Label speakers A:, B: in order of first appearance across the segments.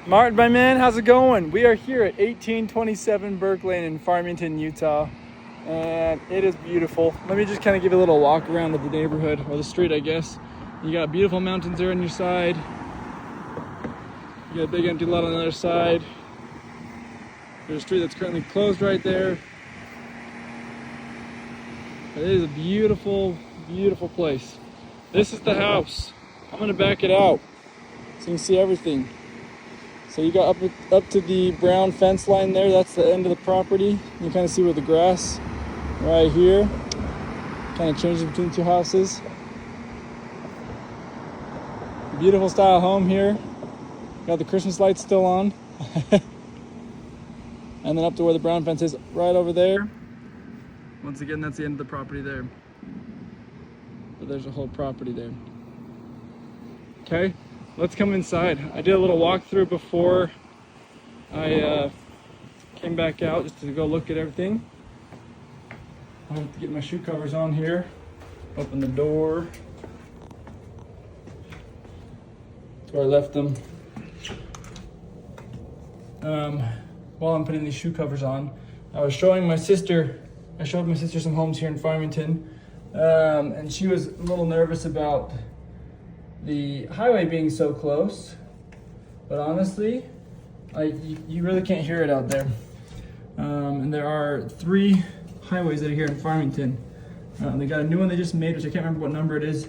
A: Martin, my man, how's it going? We are here at 1827 Burke Ln in Farmington, Utah, and it is beautiful. Let me just kind of give you a little walk around of the neighborhood, or the street, I guess. You got beautiful mountains there on your side. You got a big empty lot on the other side. There's a street that's currently closed right there. But it is a beautiful, beautiful place. This is the house. I'm gonna back it out so you can see everything. So you got up to the brown fence line there. That's the end of the property. You kind of see where the grass right here kind of changes between the two houses. Beautiful style home here. Got the Christmas lights still on. And then up to where the brown fence is right over there. Once again, that's the end of the property there. But there's a whole property there. Okay. Let's come inside. I did a little walkthrough before I came back out just to go look at everything. I have to get my shoe covers on here. Open the door. That's where I left them. While I'm putting these shoe covers on, I showed my sister some homes here in Farmington, and she was a little nervous about the highway being so close, but honestly, you really can't hear it out there. And there are 3 highways that are here in Farmington. They got a new one they just made, which I can't remember what number it is.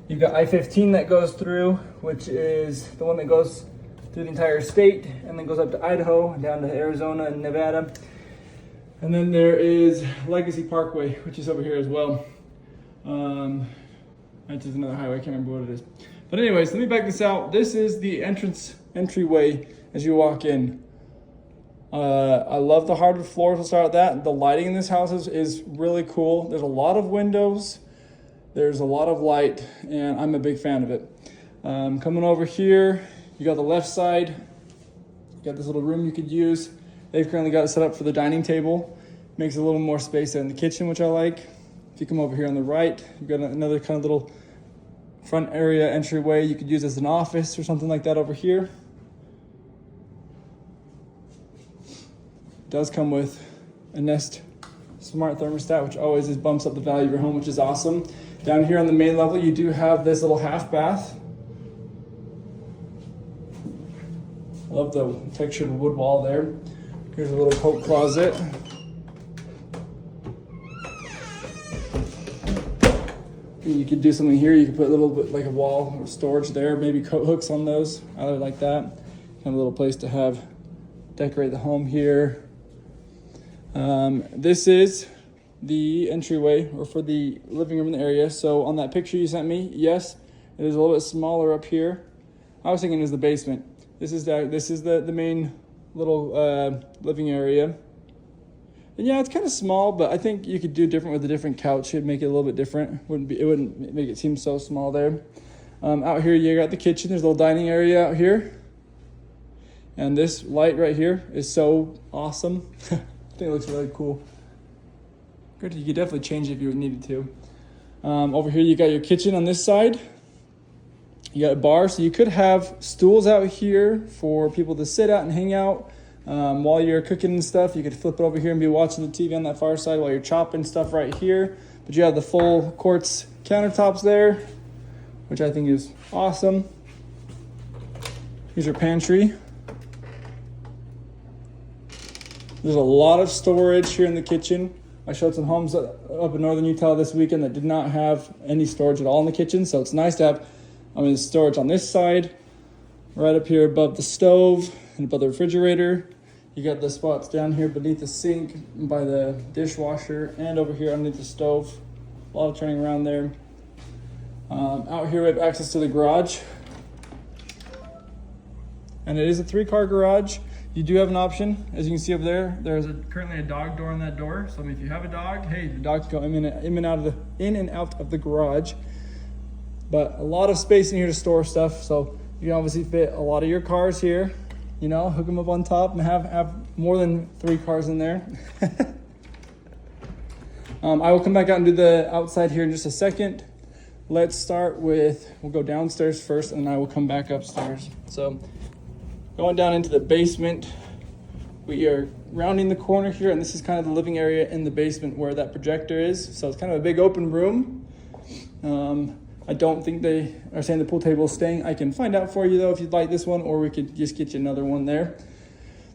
A: You've got I-15 that goes through, which is the one that goes through the entire state and then goes up to Idaho, down to Arizona and Nevada. And then there is Legacy Parkway, which is over here as well. Which is another highway, I can't remember what it is. But anyways, let me back this out. This is the entryway as you walk in. I love the hardwood floors. We'll start with that. The lighting in this house is really cool. There's a lot of windows. There's a lot of light, and I'm a big fan of it. Coming over here, you got the left side. You got this little room you could use. They've currently got it set up for the dining table. Makes a little more space there in the kitchen, which I like. If you come over here on the right, you've got another kind of little front area entryway you could use as an office or something like that over here. It does come with a Nest smart thermostat, which always just bumps up the value of your home, which is awesome. Down here on the main level, you do have this little half bath. Love the textured wood wall there. Here's a little coat closet. You could do something here. You could put a little bit like a wall or storage there, maybe coat hooks on those. I really like that. Kind of a little place to have, decorate the home here. This is the entryway or for the living room in the area. So on that picture you sent me, yes, it is a little bit smaller up here. I was thinking it was the basement. This is the main little living area. And yeah, it's kind of small, but I think you could do different with a different couch. It'd make it a little bit different. It wouldn't make it seem so small there. Out here, you got the kitchen. There's a little dining area out here. And this light right here is so awesome. I think it looks really cool. Good, you could definitely change it if you needed to. Over here, you got your kitchen on this side. You got a bar, so you could have stools out here for people to sit out and hang out. While you're cooking and stuff, you could flip it over here and be watching the TV on that far side while you're chopping stuff right here. But you have the full quartz countertops there, which I think is awesome. Here's your pantry. There's a lot of storage here in the kitchen. I showed some homes up in northern Utah this weekend that did not have any storage at all in the kitchen. So it's nice to have, storage on this side, right up here above the stove and above the refrigerator. You got the spots down here beneath the sink by the dishwasher and over here underneath the stove. A lot of turning around there. Out here we have access to the garage. And it is a 3-car garage. You do have an option. As you can see over there, there's currently a dog door on that door. So if you have a dog, hey, the dog can go in and out of the garage. But a lot of space in here to store stuff. So you can obviously fit a lot of your cars here. Hook them up on top and have more than 3 cars in there. I will come back out and do the outside here in just a second. Let's start with, we'll go downstairs first and I will come back upstairs. So Going down into the basement, we are rounding the corner here, and this is kind of the living area in the basement where that projector is. So it's kind of a big open room. I don't think they are saying the pool table is staying. I can find out for you though if you'd like this one, or we could just get you another one there.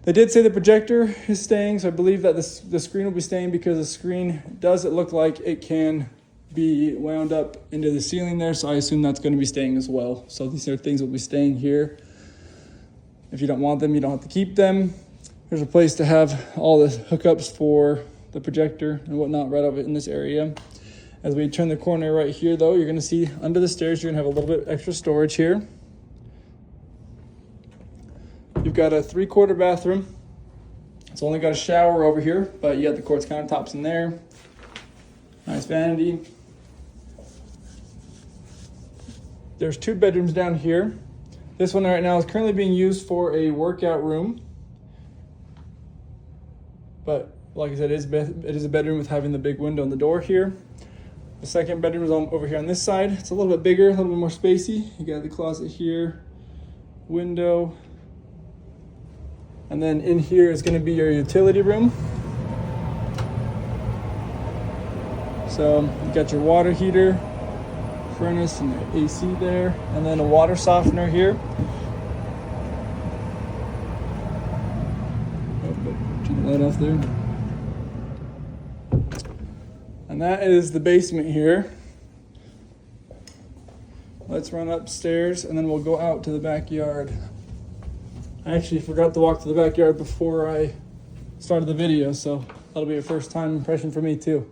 A: They did say the projector is staying, so I believe that the screen will be staying because the screen does look like it can be wound up into the ceiling there, so I assume that's going to be staying as well. So these are things that will be staying here. If you don't want them, you don't have to keep them. There's a place to have all the hookups for the projector and whatnot right over in this area. As we turn the corner right here though, you're gonna see under the stairs, you're gonna have a little bit extra storage here. You've got a 3/4 bathroom. It's only got a shower over here, but you got the quartz countertops in there. Nice vanity. There's 2 bedrooms down here. This one right now is currently being used for a workout room. But like I said, it is a bedroom with having the big window and the door here. The second bedroom is over here on this side. It's a little bit bigger, a little bit more spacey. You got the closet here, window. And then in here is gonna be your utility room. So you got your water heater, furnace, and the AC there, and then a water softener here. Turn the light off there. And that is the basement here. Let's run upstairs and then we'll go out to the backyard. I actually forgot to walk to the backyard before I started the video, so that'll be a first time impression for me too.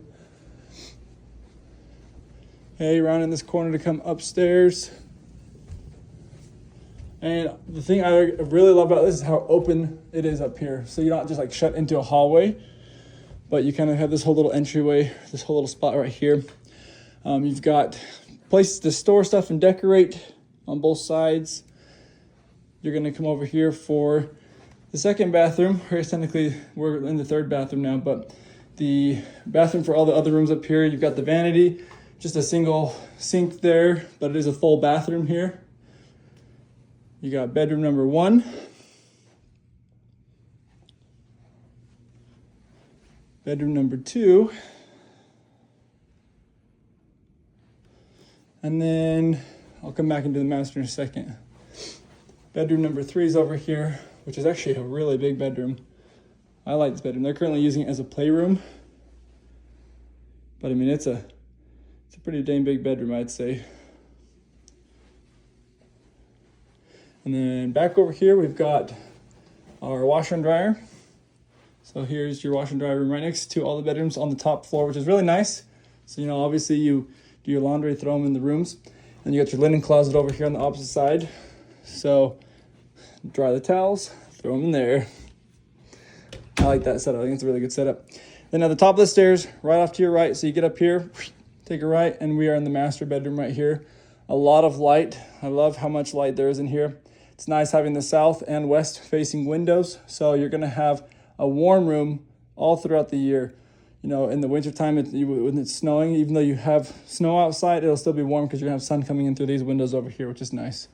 A: Okay, round in this corner to come upstairs. And the thing I really love about this is how open it is up here. So you're not just like shut into a hallway, but you kind of have this whole little entryway, this whole little spot right here. You've got places to store stuff and decorate on both sides. You're gonna come over here for the second bathroom. Or technically, we're in the third bathroom now, but the bathroom for all the other rooms up here, you've got the vanity, just a single sink there, but it is a full bathroom here. You got bedroom number 1. Bedroom number 2. And then I'll come back into the master in a second. Bedroom number 3 is over here, which is actually a really big bedroom. I like this bedroom. They're currently using it as a playroom. But I mean, it's a pretty dang big bedroom, I'd say. And then back over here, we've got our washer and dryer. So here's your washer and dryer room right next to all the bedrooms on the top floor, which is really nice. So, you know, obviously you do your laundry, throw them in the rooms. And you got your linen closet over here on the opposite side. So dry the towels, throw them in there. I like that setup. I think it's a really good setup. Then at the top of the stairs, right off to your right. So you get up here, take a right, and we are in the master bedroom right here. A lot of light. I love how much light there is in here. It's nice having the south and west facing windows. So you're gonna have a warm room all throughout the year. You know, in the wintertime, when it's snowing, even though you have snow outside, it'll still be warm because you're gonna have sun coming in through these windows over here, which is nice.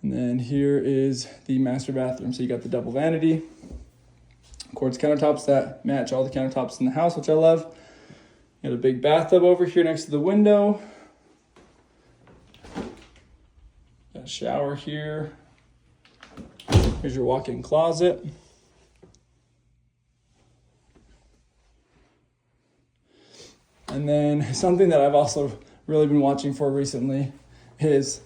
A: And then here is the master bathroom. So you got the double vanity, quartz countertops that match all the countertops in the house, which I love. You got a big bathtub over here next to the window. Got a shower here. Here's your walk-in closet. And then something that I've also really been watching for recently is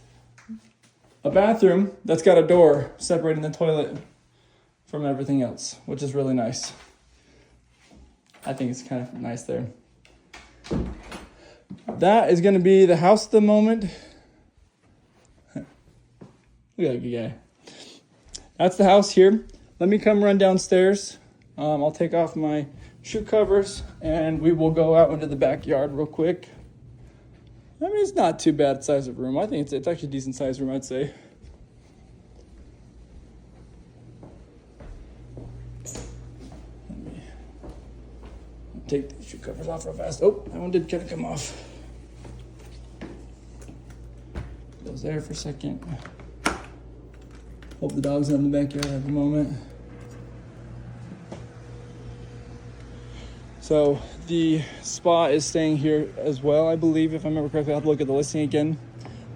A: a bathroom that's got a door separating the toilet from everything else, which is really nice. I think it's kind of nice there. That is going to be the house at the moment. Look at that good guy. That's the house here. Let me come run downstairs. I'll take off my shoe covers and we will go out into the backyard real quick. I mean, it's not too bad size of room. I think it's actually a decent sized room, I'd say. Let me take these shoe covers off real fast. Oh, that one did kind of come off. Goes there for a second. Hope the dog's not in the backyard at the moment. So the spa is staying here as well, I believe, if I remember correctly. I'll have to look at the listing again.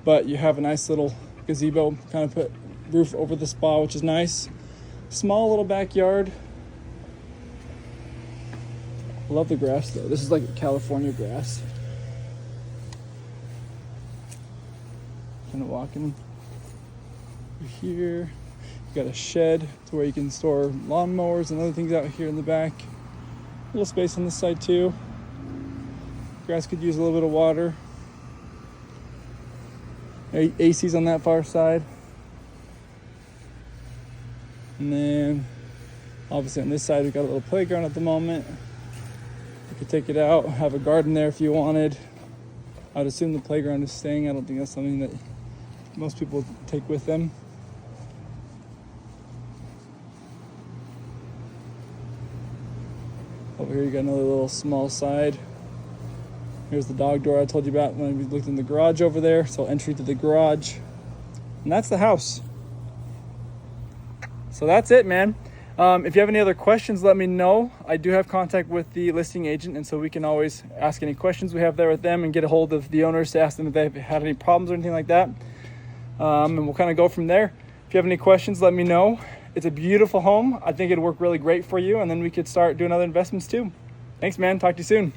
A: But you have a nice little gazebo, kind of put roof over the spa, which is nice. Small little backyard. Love the grass though. This is like California grass. Kind of walking over here. You got a shed to where you can store lawnmowers and other things out here in the back. A little space on this side too. Grass could use a little bit of water. AC's on that far side. And then obviously on this side we've got a little playground at the moment. You could take it out, have a garden there if you wanted. I'd assume the playground is staying. I don't think that's something that most people take with them. Over here you got another little small side. Here's the dog door I told you about when we looked in the garage over there. So entry to the garage. And that's the house. So that's it, man. If you have any other questions, let me know. I do have contact with the listing agent, and so we can always ask any questions we have there with them and get a hold of the owners to ask them if they've had any problems or anything like that. And we'll kind of go from there. If you have any questions, let me know. It's a beautiful home. I think it'd work really great for you, and then we could start doing other investments too. Thanks, man. Talk to you soon.